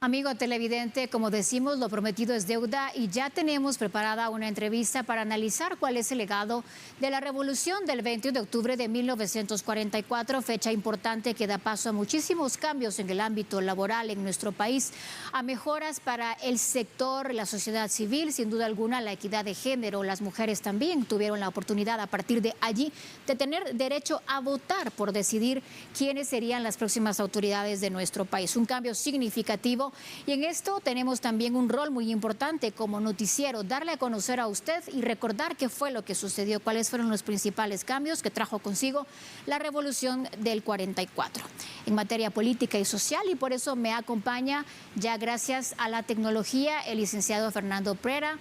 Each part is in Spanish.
Amigo televidente, como decimos, lo prometido es deuda y ya tenemos preparada una entrevista para analizar cuál es el legado de la revolución del 20 de octubre de 1944, fecha importante que da paso a muchísimos cambios en el ámbito laboral en nuestro país, a mejoras para el sector, la sociedad civil, sin duda alguna la equidad de género. Las mujeres también tuvieron la oportunidad a partir de allí de tener derecho a votar por decidir quiénes serían las próximas autoridades de nuestro país. Un cambio significativo. Y en esto tenemos también un rol muy importante como noticiero, darle a conocer a usted y recordar qué fue lo que sucedió, cuáles fueron los principales cambios que trajo consigo la revolución del 44 en materia política y social. Y por eso me acompaña, ya gracias a la tecnología, el licenciado Fernando Prera,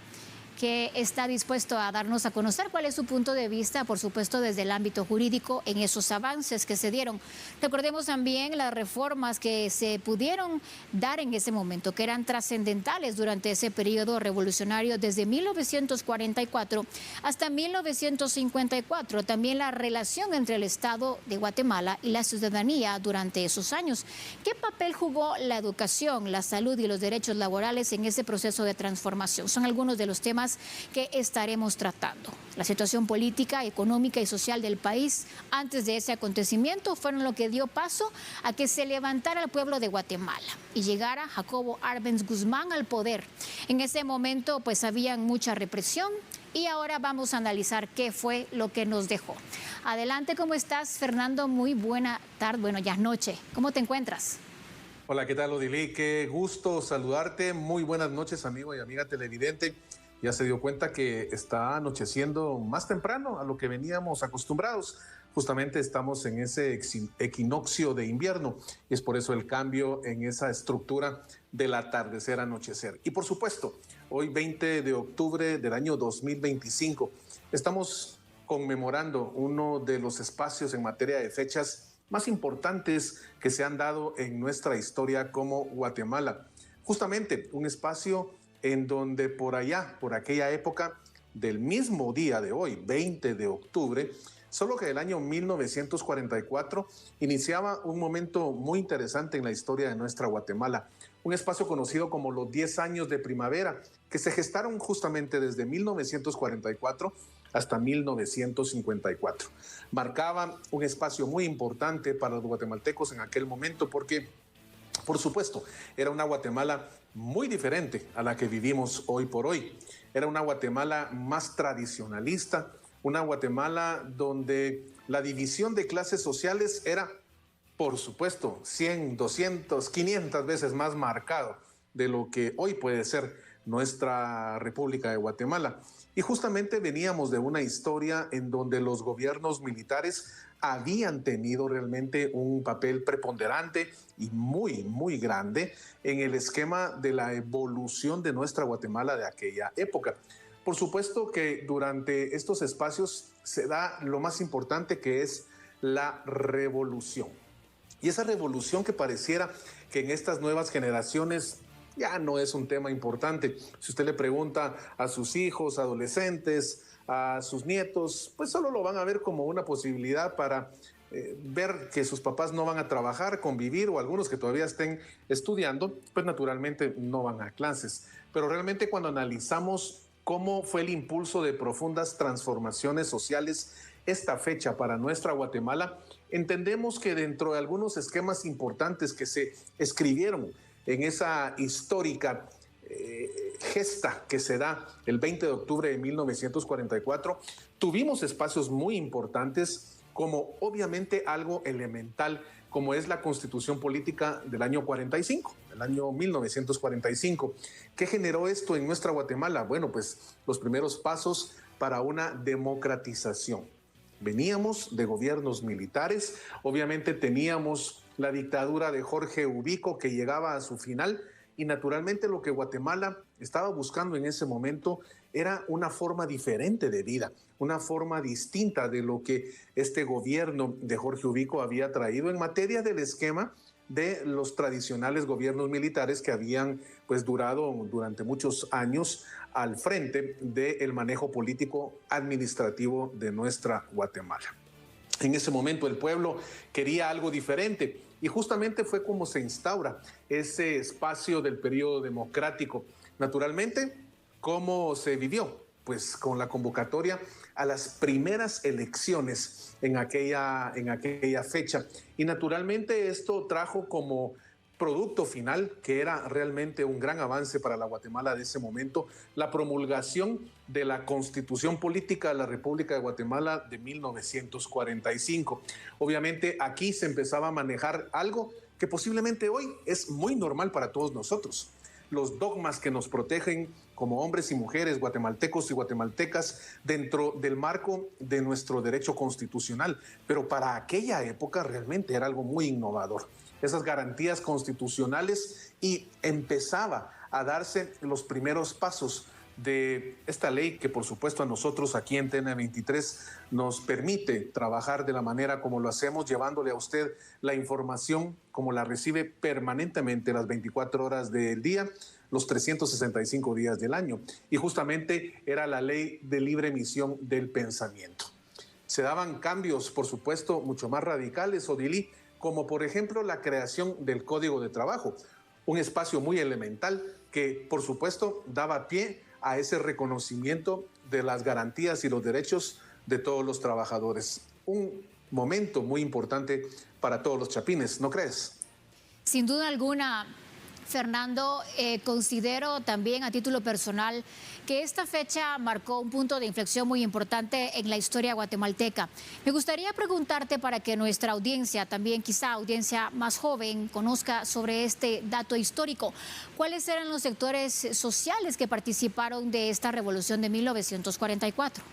que está dispuesto a darnos a conocer cuál es su punto de vista, por supuesto, desde el ámbito jurídico en esos avances que se dieron. Recordemos también las reformas que se pudieron dar en ese momento, que eran trascendentales durante ese periodo revolucionario desde 1944 hasta 1954. También la relación entre el Estado de Guatemala y la ciudadanía durante esos años. ¿Qué papel jugó la educación, la salud y los derechos laborales en ese proceso de transformación? Son algunos de los temas que estaremos tratando. La situación política, económica y social del país antes de ese acontecimiento fueron lo que dio paso a que se levantara el pueblo de Guatemala y llegara Jacobo Arbenz Guzmán al poder. En ese momento pues había mucha represión y ahora vamos a analizar qué fue lo que nos dejó. Adelante, ¿cómo estás, Fernando? Muy buena tarde, bueno, ya es noche. ¿Cómo te encuentras? Hola, ¿qué tal, Odilí? Qué gusto saludarte. Muy buenas noches, amigo y amiga televidente. Ya se dio cuenta que está anocheciendo más temprano a lo que veníamos acostumbrados. Justamente estamos en ese equinoccio de invierno y es por eso el cambio en esa estructura del atardecer-anochecer. Y por supuesto, hoy 20 de octubre del año 2025, estamos conmemorando uno de los espacios en materia de fechas más importantes que se han dado en nuestra historia como Guatemala. Justamente un espacio en donde por allá, por aquella época del mismo día de hoy, 20 de octubre, solo que el año 1944 iniciaba un momento muy interesante en la historia de nuestra Guatemala, un espacio conocido como los 10 años de primavera, que se gestaron justamente desde 1944 hasta 1954. Marcaba un espacio muy importante para los guatemaltecos en aquel momento porque, por supuesto, era una Guatemala muy diferente a la que vivimos hoy por hoy. Era una Guatemala más tradicionalista, una Guatemala donde la división de clases sociales era, por supuesto, 100, 200, 500 veces más marcado de lo que hoy puede ser nuestra República de Guatemala. Y justamente veníamos de una historia en donde los gobiernos militares habían tenido realmente un papel preponderante y muy grande en el esquema de la evolución de nuestra Guatemala de aquella época. Por supuesto que durante estos espacios se da lo más importante, que es la revolución. Y esa revolución que pareciera que en estas nuevas generaciones ya no es un tema importante. Si usted le pregunta a sus hijos, adolescentes, a sus nietos, pues solo lo van a ver como una posibilidad para ver que sus papás no van a trabajar, convivir, o algunos que todavía estén estudiando, pues naturalmente no van a clases. Pero realmente cuando analizamos cómo fue el impulso de profundas transformaciones sociales esta fecha para nuestra Guatemala, entendemos que dentro de algunos esquemas importantes que se escribieron en esa histórica gesta que se da el 20 de octubre de 1944, tuvimos espacios muy importantes, como obviamente algo elemental, como es la Constitución Política del año 45, el año 1945. ¿Qué generó esto en nuestra Guatemala? Bueno, pues los primeros pasos para una democratización. Veníamos de gobiernos militares, obviamente teníamos la dictadura de Jorge Ubico que llegaba a su final, y naturalmente lo que Guatemala estaba buscando en ese momento era una forma diferente de vida, una forma distinta de lo que este gobierno de Jorge Ubico había traído en materia del esquema de los tradicionales gobiernos militares que habían pues durado durante muchos años al frente del manejo político administrativo de nuestra Guatemala. En ese momento el pueblo quería algo diferente. Y justamente fue como se instaura ese espacio del periodo democrático. Naturalmente, ¿cómo se vivió? Pues con la convocatoria a las primeras elecciones en aquella fecha. Y naturalmente esto trajo como producto final, que era realmente un gran avance para la Guatemala de ese momento, la promulgación de la Constitución Política de la República de Guatemala de 1945. Obviamente aquí se empezaba a manejar algo que posiblemente hoy es muy normal para todos nosotros: los dogmas que nos protegen como hombres y mujeres, guatemaltecos y guatemaltecas, dentro del marco de nuestro derecho constitucional. Pero para aquella época realmente era algo muy innovador, esas garantías constitucionales, y empezaba a darse los primeros pasos de esta ley que, por supuesto, a nosotros aquí en TN23 nos permite trabajar de la manera como lo hacemos, llevándole a usted la información como la recibe permanentemente las 24 horas del día, los 365 días del año. Y justamente era la ley de libre emisión del pensamiento. Se daban cambios, por supuesto, mucho más radicales, Odilí, como por ejemplo la creación del Código de Trabajo, un espacio muy elemental que, por supuesto, daba pie a ese reconocimiento de las garantías y los derechos de todos los trabajadores. Un momento muy importante para todos los chapines, ¿no crees? Sin duda alguna, Fernando, considero también a título personal que esta fecha marcó un punto de inflexión muy importante en la historia guatemalteca. Me gustaría preguntarte, para que nuestra audiencia, también quizá audiencia más joven, conozca sobre este dato histórico, ¿cuáles eran los sectores sociales que participaron de esta revolución de 1944?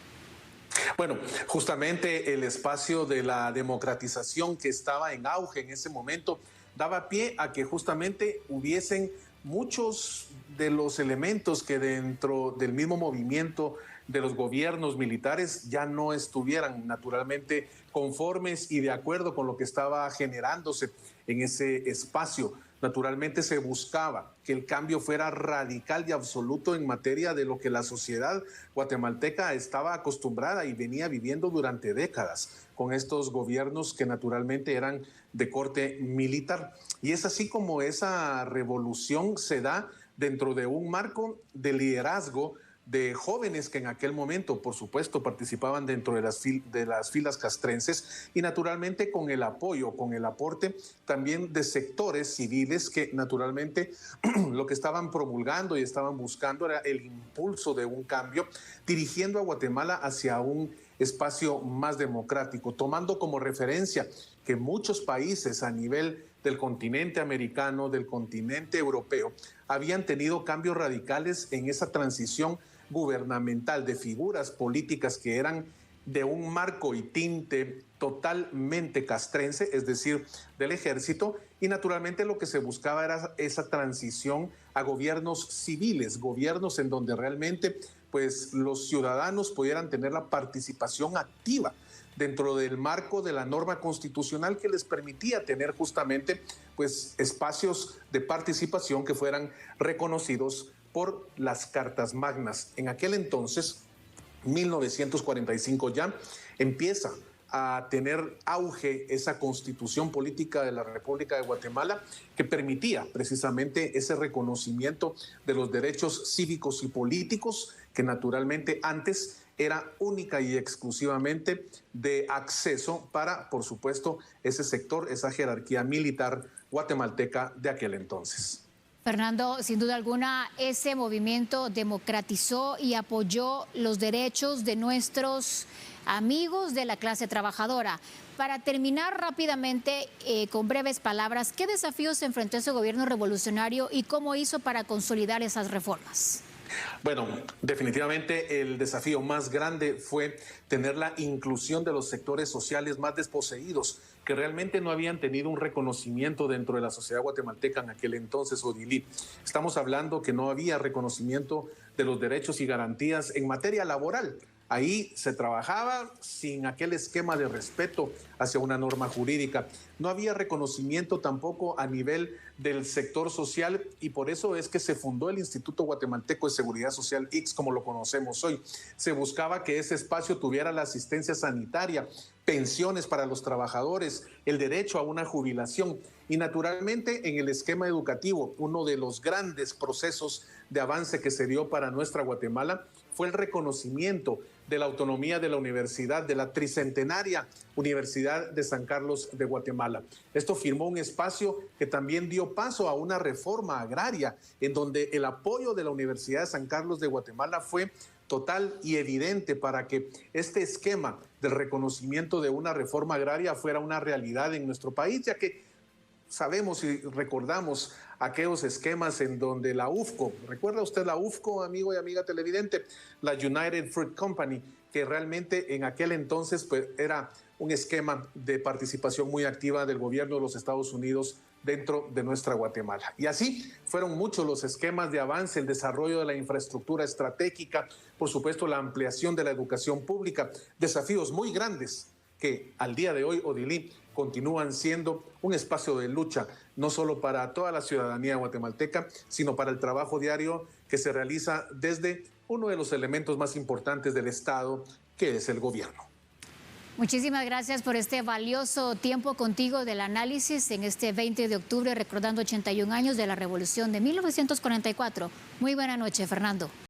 Bueno, justamente el espacio de la democratización que estaba en auge en ese momento daba pie a que justamente hubiesen muchos de los elementos que dentro del mismo movimiento de los gobiernos militares ya no estuvieran naturalmente conformes y de acuerdo con lo que estaba generándose en ese espacio. Naturalmente se buscaba que el cambio fuera radical y absoluto en materia de lo que la sociedad guatemalteca estaba acostumbrada y venía viviendo durante décadas con estos gobiernos que naturalmente eran de corte militar. Y es así como esa revolución se da dentro de un marco de liderazgo de jóvenes que en aquel momento, por supuesto, participaban dentro de las filas castrenses, y naturalmente con el apoyo, con el aporte también de sectores civiles que naturalmente lo que estaban promulgando y estaban buscando era el impulso de un cambio, dirigiendo a Guatemala hacia un espacio más democrático, tomando como referencia que muchos países a nivel del continente americano, del continente europeo, habían tenido cambios radicales en esa transición gubernamental de figuras políticas que eran de un marco y tinte totalmente castrense, es decir, del ejército, y naturalmente lo que se buscaba era esa transición a gobiernos civiles, gobiernos en donde realmente pues los ciudadanos pudieran tener la participación activa dentro del marco de la norma constitucional que les permitía tener justamente pues espacios de participación que fueran reconocidos por las cartas magnas. En aquel entonces, 1945, ya empieza a tener auge esa constitución política de la República de Guatemala que permitía precisamente ese reconocimiento de los derechos cívicos y políticos que naturalmente antes era única y exclusivamente de acceso para, por supuesto, ese sector, esa jerarquía militar guatemalteca de aquel entonces. Fernando, sin duda alguna, ese movimiento democratizó y apoyó los derechos de nuestros amigos de la clase trabajadora. Para terminar rápidamente, con breves palabras, ¿qué desafíos enfrentó ese gobierno revolucionario y cómo hizo para consolidar esas reformas? Bueno, definitivamente el desafío más grande fue tener la inclusión de los sectores sociales más desposeídos, que realmente no habían tenido un reconocimiento dentro de la sociedad guatemalteca en aquel entonces, Odilí. Estamos hablando que no había reconocimiento de los derechos y garantías en materia laboral. Ahí se trabajaba sin aquel esquema de respeto hacia una norma jurídica. No había reconocimiento tampoco a nivel del sector social y por eso es que se fundó el Instituto Guatemalteco de Seguridad Social, IGS, como lo conocemos hoy. Se buscaba que ese espacio tuviera la asistencia sanitaria, pensiones para los trabajadores, el derecho a una jubilación y naturalmente en el esquema educativo, uno de los grandes procesos de avance que se dio para nuestra Guatemala fue el reconocimiento de la autonomía de la universidad, de la tricentenaria Universidad de San Carlos de Guatemala. Esto firmó un espacio que también dio paso a una reforma agraria, en donde el apoyo de la Universidad de San Carlos de Guatemala fue total y evidente para que este esquema del reconocimiento de una reforma agraria fuera una realidad en nuestro país, ya que sabemos y recordamos aquellos esquemas en donde la UFCO, ¿recuerda usted la UFCO, amigo y amiga televidente? La United Fruit Company, que realmente en aquel entonces pues, era un esquema de participación muy activa del gobierno de los Estados Unidos dentro de nuestra Guatemala. Y así fueron muchos los esquemas de avance, el desarrollo de la infraestructura estratégica, por supuesto la ampliación de la educación pública, desafíos muy grandes que al día de hoy, Odilí, continúan siendo un espacio de lucha, no solo para toda la ciudadanía guatemalteca, sino para el trabajo diario que se realiza desde uno de los elementos más importantes del Estado, que es el gobierno. Muchísimas gracias por este valioso tiempo contigo del análisis en este 20 de octubre, recordando 81 años de la Revolución de 1944. Muy buena noche, Fernando.